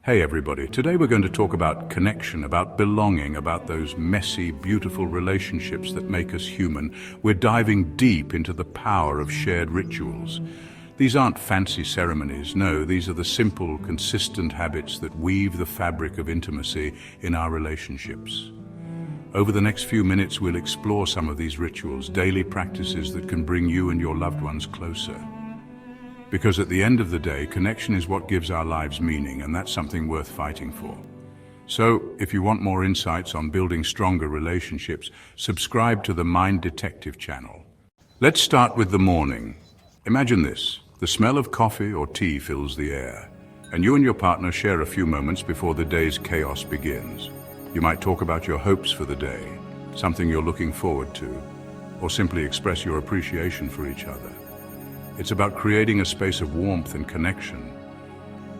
Hey everybody, today we're going to talk about connection, about belonging, about those messy, beautiful relationships that make us human. We're diving deep into the power of shared rituals. These aren't fancy ceremonies, no, these are the simple, consistent habits that weave the fabric of intimacy in our relationships. Over the next few minutes, we'll explore some of these rituals, daily practices that can bring you and your loved ones closer. Because at the end of the day, connection is what gives our lives meaning, and that's something worth fighting for. So, if you want more insights on building stronger relationships, subscribe to the Mind Detective channel. Let's start with the morning. Imagine this. The smell of coffee or tea fills the air, and you and your partner share a few moments before the day's chaos begins. You might talk about your hopes for the day, something you're looking forward to, or simply express your appreciation for each other. It's about creating a space of warmth and connection,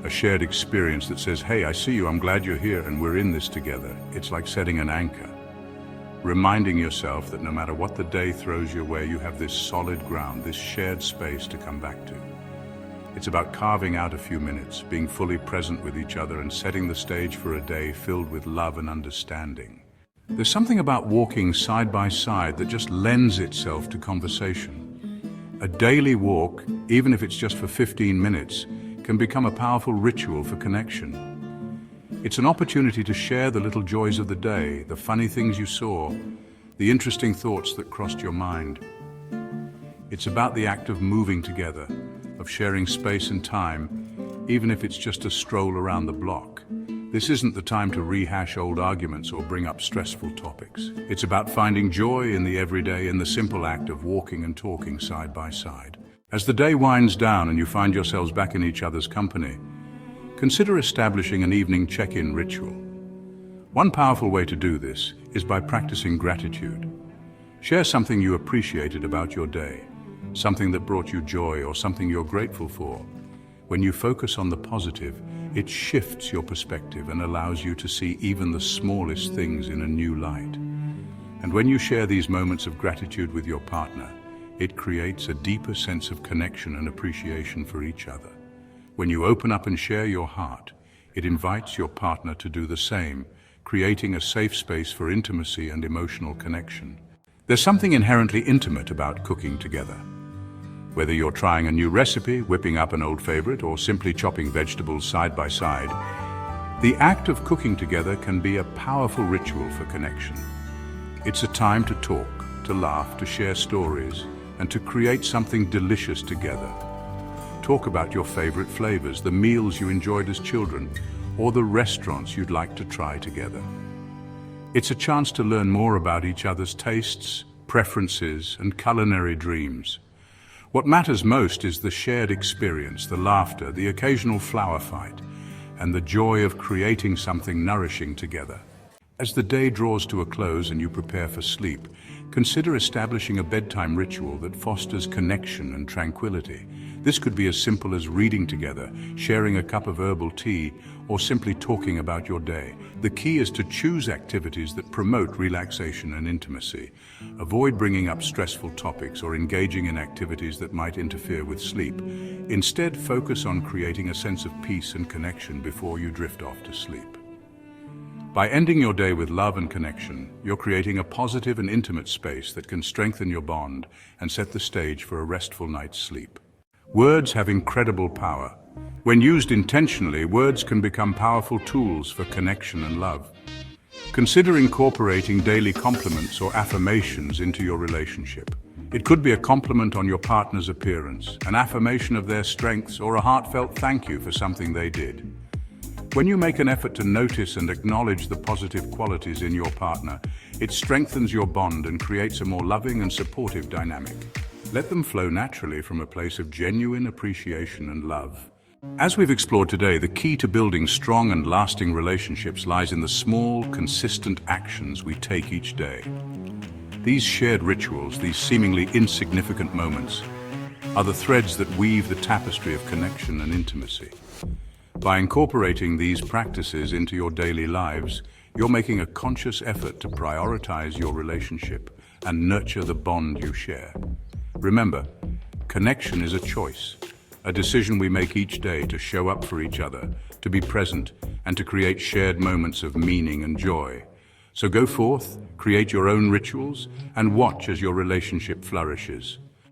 a shared experience that says, hey, I see you, I'm glad you're here, and we're in this together. It's like setting an anchor, reminding yourself that no matter what the day throws your way, you have this solid ground, this shared space to come back to. It's about carving out a few minutes, being fully present with each other and setting the stage for a day filled with love and understanding. There's something about walking side by side that just lends itself to conversation. A daily walk, even if it's just for 15 minutes, can become a powerful ritual for connection. It's an opportunity to share the little joys of the day, the funny things you saw, the interesting thoughts that crossed your mind. It's about the act of moving together, of sharing space and time, even if it's just a stroll around the block. This isn't the time to rehash old arguments or bring up stressful topics. It's about finding joy in the everyday, in the simple act of walking and talking side by side. As the day winds down and you find yourselves back in each other's company, consider establishing an evening check-in ritual. One powerful way to do this is by practicing gratitude. Share something you appreciated about your day, something that brought you joy or something you're grateful for. When you focus on the positive, it shifts your perspective and allows you to see even the smallest things in a new light. And when you share these moments of gratitude with your partner, it creates a deeper sense of connection and appreciation for each other. When you open up and share your heart, it invites your partner to do the same, creating a safe space for intimacy and emotional connection. There's something inherently intimate about cooking together. Whether you're trying a new recipe, whipping up an old favorite, or simply chopping vegetables side by side, the act of cooking together can be a powerful ritual for connection. It's a time to talk, to laugh, to share stories, and to create something delicious together. Talk about your favorite flavors, the meals you enjoyed as children, or the restaurants you'd like to try together. It's a chance to learn more about each other's tastes, preferences, and culinary dreams. What matters most is the shared experience, the laughter, the occasional flower fight, and the joy of creating something nourishing together. As the day draws to a close and you prepare for sleep, consider establishing a bedtime ritual that fosters connection and tranquility. This could be as simple as reading together, sharing a cup of herbal tea, or simply talking about your day. The key is to choose activities that promote relaxation and intimacy. Avoid bringing up stressful topics or engaging in activities that might interfere with sleep. Instead, focus on creating a sense of peace and connection before you drift off to sleep. By ending your day with love and connection, you're creating a positive and intimate space that can strengthen your bond and set the stage for a restful night's sleep. Words have incredible power. When used intentionally, words can become powerful tools for connection and love. Consider incorporating daily compliments or affirmations into your relationship. It could be a compliment on your partner's appearance, an affirmation of their strengths, or a heartfelt thank you for something they did. When you make an effort to notice and acknowledge the positive qualities in your partner, it strengthens your bond and creates a more loving and supportive dynamic. Let them flow naturally from a place of genuine appreciation and love. As we've explored today, the key to building strong and lasting relationships lies in the small, consistent actions we take each day. These shared rituals, these seemingly insignificant moments, are the threads that weave the tapestry of connection and intimacy. By incorporating these practices into your daily lives, you're making a conscious effort to prioritize your relationship and nurture the bond you share. Remember, connection is a choice, a decision we make each day to show up for each other, to be present, and to create shared moments of meaning and joy. So go forth, create your own rituals, and watch as your relationship flourishes.